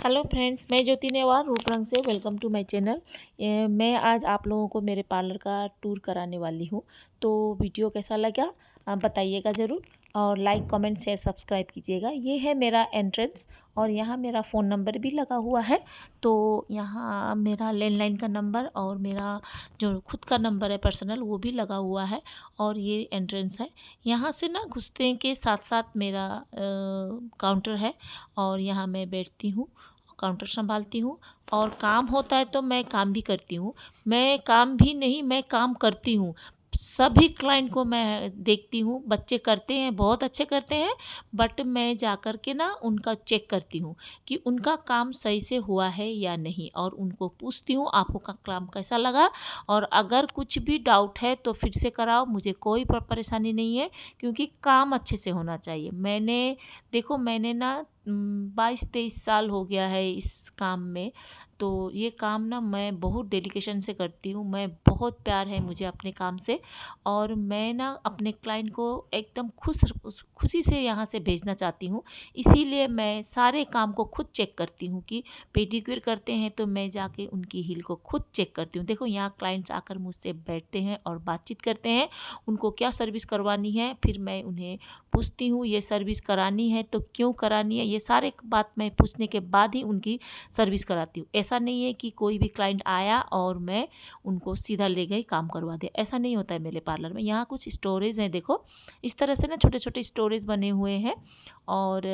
Hello friends, मैं ज्योति नेवार रूप रंग से वेलकम टू माय चैनल। मैं आज आप लोगों को मेरे पार्लर का टूर कराने वाली हूँ। तो वीडियो कैसा लगा बताइएगा ज़रूर, और लाइक कमेंट शेयर सब्सक्राइब कीजिएगा। ये है मेरा एंट्रेंस और यहाँ मेरा फ़ोन नंबर भी लगा हुआ है। तो यहाँ मेरा लैंडलाइन का नंबर और मेरा जो खुद का नंबर है पर्सनल, वो भी लगा हुआ है। और ये एंट्रेंस है। यहाँ से ना घुसने के साथ साथ मेरा काउंटर है और यहाँ मैं बैठती हूँ, काउंटर संभालती हूँ। और काम होता है तो मैं काम भी करती हूँ। मैं काम भी नहीं, मैं काम करती हूँ। सभी क्लाइंट को मैं देखती हूँ, बच्चे करते हैं, बहुत अच्छे करते हैं, बट मैं जा कर के ना उनका चेक करती हूँ कि उनका काम सही से हुआ है या नहीं, और उनको पूछती हूँ आपको का काम कैसा लगा। और अगर कुछ भी डाउट है तो फिर से कराओ, मुझे कोई परेशानी नहीं है, क्योंकि काम अच्छे से होना चाहिए। मैंने ना 22-23 साल हो गया है इस काम में। तो ये काम ना मैं बहुत डेडिकेशन से करती हूँ, मैं बहुत प्यार है मुझे अपने काम से। और मैं ना अपने क्लाइंट को एकदम खुशी से यहाँ से भेजना चाहती हूँ। इसीलिए मैं सारे काम को खुद चेक करती हूँ कि पेडिक्योर करते हैं तो मैं जाके उनकी हील को खुद चेक करती हूँ। देखो, यहाँ क्लाइंट्स आकर मुझसे बैठते हैं और बातचीत करते हैं, उनको क्या सर्विस करवानी है, फिर मैं उन्हें पूछती हूँ ये सर्विस करानी है तो क्यों करानी है। ये सारे बात मैं पूछने के बाद ही उनकी सर्विस कराती हूँ। ऐसा नहीं है कि कोई भी क्लाइंट आया और मैं उनको सीधा ले गई काम करवा दे, ऐसा नहीं होता है मेरे पार्लर में। यहाँ कुछ स्टोरेज हैं, देखो इस तरह से ना छोटे छोटे स्टोरेज बने हुए हैं। और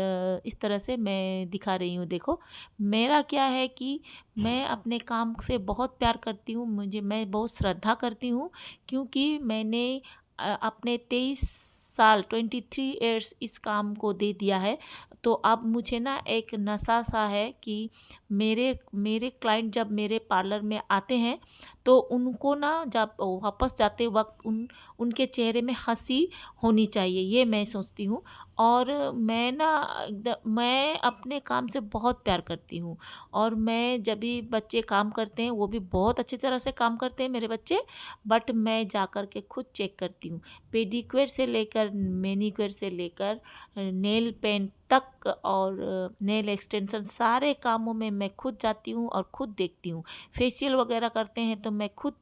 इस तरह से मैं दिखा रही हूँ। देखो, मेरा क्या है कि मैं अपने काम से बहुत प्यार करती हूँ, मैं बहुत श्रद्धा करती हूँ, क्योंकि मैंने अपने 23 ईयर्स इस काम को दे दिया है। तो अब मुझे ना एक नशा सा है कि मेरे मेरे क्लाइंट जब मेरे पार्लर में आते हैं तो उनको ना जब वापस जाते वक्त उनके चेहरे में हंसी होनी चाहिए, ये मैं सोचती हूँ। और मैं अपने काम से बहुत प्यार करती हूँ। और मैं जब भी बच्चे काम करते हैं, वो भी बहुत अच्छी तरह से काम करते हैं मेरे बच्चे, बट मैं जा कर के खुद चेक करती हूँ। पेडिक्योर से लेकर मैनीक्योर से लेकर नेल पेंट तक और नेल एक्सटेंशन, सारे कामों में मैं खुद जाती हूँ और खुद देखती हूँ। फेशियल वगैरह करते हैं तो मैं खुद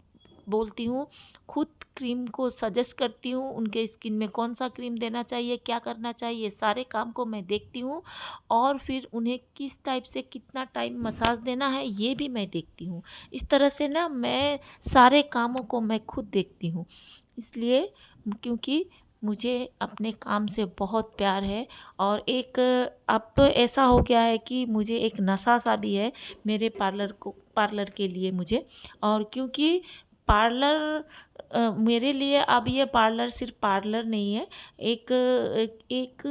बोलती हूँ, खुद क्रीम को सजेस्ट करती हूँ, उनके स्किन में कौन सा क्रीम देना चाहिए, क्या करना चाहिए, सारे काम को मैं देखती हूँ। और फिर उन्हें किस टाइप से कितना टाइम मसाज देना है ये भी मैं देखती हूँ। इस तरह से ना मैं सारे कामों को मैं खुद देखती हूँ। इसलिए, क्योंकि मुझे अपने काम से बहुत प्यार है। और एक अब तो ऐसा हो गया है कि मुझे एक नशा सा भी है मेरे पार्लर के लिए मुझे। और क्योंकि पार्लर मेरे लिए अब ये पार्लर सिर्फ पार्लर नहीं है, एक एक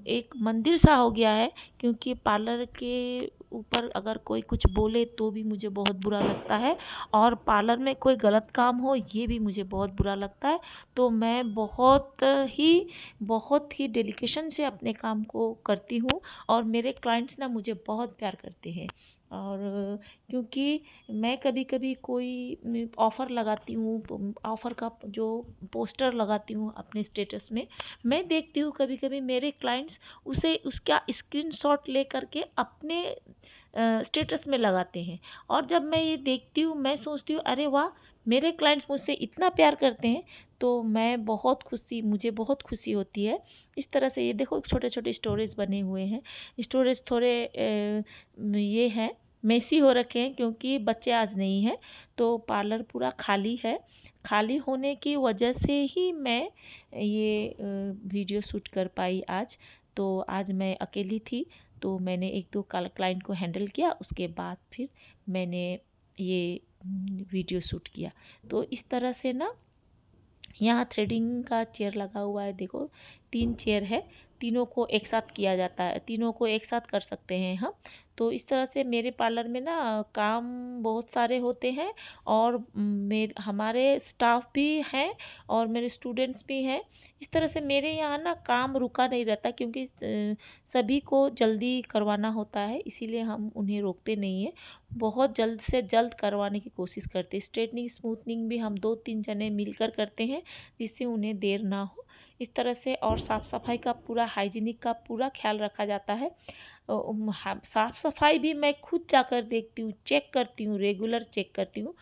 एक मंदिर सा हो गया है। क्योंकि पार्लर के ऊपर अगर कोई कुछ बोले तो भी मुझे बहुत बुरा लगता है, और पार्लर में कोई गलत काम हो ये भी मुझे बहुत बुरा लगता है। तो मैं बहुत ही डेडिकेशन से अपने काम को करती हूँ। और मेरे क्लाइंट्स ना मुझे बहुत प्यार करते हैं। और क्योंकि मैं कभी कभी कोई ऑफ़र लगाती हूँ, ऑफ़र का जो पोस्टर लगाती हूँ अपने स्टेटस में, मैं देखती हूँ कभी कभी मेरे क्लाइंट्स उसे उसका स्क्रीनशॉट ले करके अपने स्टेटस में लगाते हैं। और जब मैं ये देखती हूँ मैं सोचती हूँ, अरे वाह, मेरे क्लाइंट्स मुझसे इतना प्यार करते हैं। तो मुझे बहुत खुशी होती है। इस तरह से ये देखो छोटे छोटे स्टोरेज बने हुए हैं। स्टोरेज थोड़े ये हैं, मेसी हो रखे हैं, क्योंकि बच्चे आज नहीं हैं तो पार्लर पूरा खाली है। खाली होने की वजह से ही मैं ये वीडियो शूट कर पाई आज। तो आज मैं अकेली थी तो मैंने एक दो क्लाइंट को हैंडल किया, उसके बाद फिर मैंने ये वीडियो शूट किया। तो इस तरह से ना यहाँ थ्रेडिंग का चेयर लगा हुआ है, देखो 3 चेयर है, तीनों को एक साथ किया जाता है, तीनों को एक साथ कर सकते हैं हम। तो इस तरह से मेरे पार्लर में ना काम बहुत सारे होते हैं। और हमारे स्टाफ भी हैं और मेरे स्टूडेंट्स भी हैं। इस तरह से मेरे यहाँ ना काम रुका नहीं रहता, क्योंकि सभी को जल्दी करवाना होता है, इसीलिए हम उन्हें रोकते नहीं हैं। बहुत जल्द से जल्द करवाने की कोशिश करते हैं। स्ट्रेटनिंग स्मूथनिंग भी हम 2-3 जने मिलकर करते हैं, जिससे उन्हें देर ना हो। इस तरह से और साफ़ सफाई का पूरा हाइजीनिक का पूरा ख्याल रखा जाता है। साफ़ सफाई भी मैं खुद जाकर देखती हूँ, चेक करती हूँ, रेगुलर चेक करती हूँ।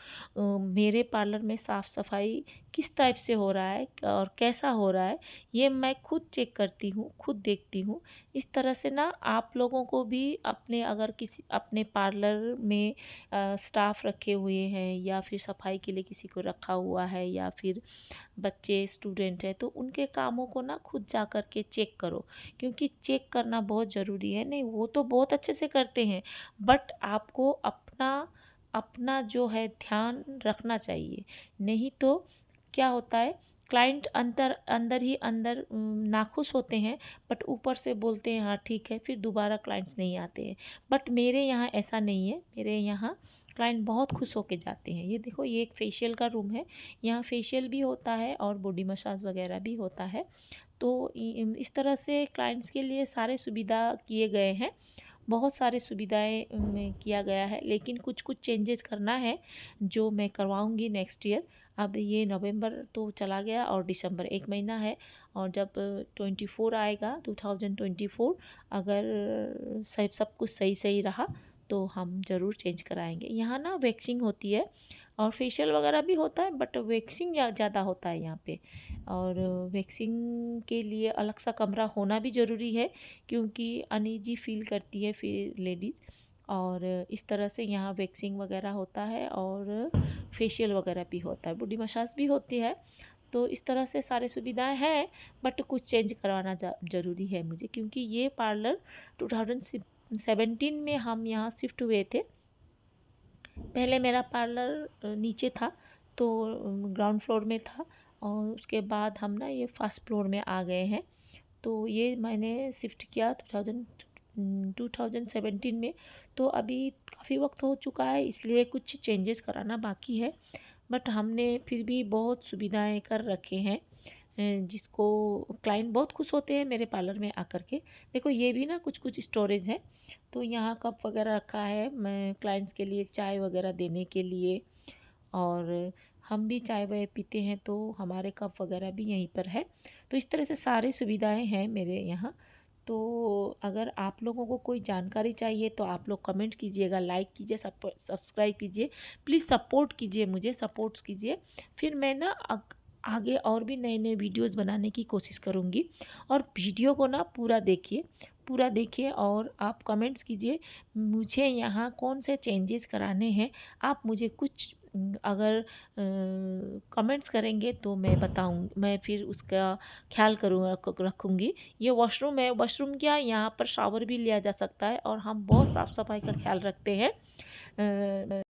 मेरे पार्लर में साफ़ सफाई किस टाइप से हो रहा है और कैसा हो रहा है, ये मैं खुद चेक करती हूँ, खुद देखती हूँ। इस तरह से ना आप लोगों को भी अपने अगर किसी अपने पार्लर में स्टाफ रखे हुए हैं या फिर सफाई के लिए किसी को रखा हुआ है या फिर बच्चे स्टूडेंट हैं, तो उनके कामों को ना खुद जा कर के चेक करो, क्योंकि चेक करना बहुत ज़रूरी है। नहीं, वो तो बहुत अच्छे से करते हैं, बट आपको अपना अपना जो है ध्यान रखना चाहिए। नहीं तो क्या होता है, क्लाइंट अंदर अंदर ही अंदर नाखुश होते हैं, बट ऊपर से बोलते हैं हाँ ठीक है, फिर दोबारा क्लाइंट्स नहीं आते हैं। बट मेरे यहाँ ऐसा नहीं है, मेरे यहाँ क्लाइंट बहुत खुश होके जाते हैं। ये देखो, ये एक फेशियल का रूम है, यहाँ फेशियल भी होता है और बॉडी मसाज वगैरह भी होता है। तो इस तरह से क्लाइंट्स के लिए सारे सुविधा किए गए हैं, बहुत सारी सुविधाएं में किया गया है, लेकिन कुछ कुछ चेंजेस करना है जो मैं करवाऊंगी नेक्स्ट ईयर। अब ये नवंबर तो चला गया और दिसंबर एक महीना है, और जब 24 आएगा 2024, अगर सब कुछ सही सही रहा तो हम ज़रूर चेंज कराएंगे। यहाँ ना वैक्सिंग होती है और फेशियल वगैरह भी होता है, बट वैक्सिंग ज़्यादा होता है यहाँ पे। और वैक्सिंग के लिए अलग सा कमरा होना भी ज़रूरी है, क्योंकि अनईजी फील करती है फिर लेडीज़। और इस तरह से यहाँ वैक्सिंग वगैरह होता है और फेशियल वगैरह भी होता है, बॉडी मसाज भी होती है। तो इस तरह से सारी सुविधाएं हैं, बट कुछ चेंज करवाना ज़रूरी है मुझे, क्योंकि ये पार्लर 2017 में हम यहाँ शिफ्ट हुए थे। पहले मेरा पार्लर नीचे था, तो ग्राउंड फ्लोर में था, और उसके बाद हम ना ये फर्स्ट फ्लोर में आ गए हैं। तो ये मैंने शिफ्ट किया 2017 में। तो अभी काफ़ी वक्त हो चुका है, इसलिए कुछ चेंजेस कराना बाकी है, बट हमने फिर भी बहुत सुविधाएं कर रखे हैं, जिसको क्लाइंट बहुत खुश होते हैं मेरे पार्लर में आकर के। देखो, ये भी ना कुछ कुछ स्टोरेज है, तो यहाँ कप वगैरह रखा है मैं क्लाइंट्स के लिए चाय वगैरह देने के लिए, और हम भी चाय वाय पीते हैं तो हमारे कप वगैरह भी यहीं पर है। तो इस तरह से सारी सुविधाएं हैं मेरे यहाँ। तो अगर आप लोगों को कोई जानकारी चाहिए तो आप लोग कमेंट कीजिएगा, लाइक कीजिए, सब्सक्राइब कीजिए, प्लीज़ सपोर्ट कीजिए, मुझे सपोर्ट्स कीजिए। फिर मैं ना आगे और भी नए नए वीडियोस बनाने की कोशिश करूँगी। और वीडियो को ना पूरा देखिए, पूरा देखिए, और आप कमेंट्स कीजिए मुझे यहाँ कौन से चेंजेस कराने हैं। आप मुझे कुछ अगर कमेंट्स करेंगे तो मैं बताऊँ, मैं फिर उसका ख्याल रखूँगी। ये वॉशरूम है, वॉशरूम क्या, यहाँ पर शावर भी लिया जा सकता है, और हम बहुत साफ़ सफाई का ख्याल रखते हैं।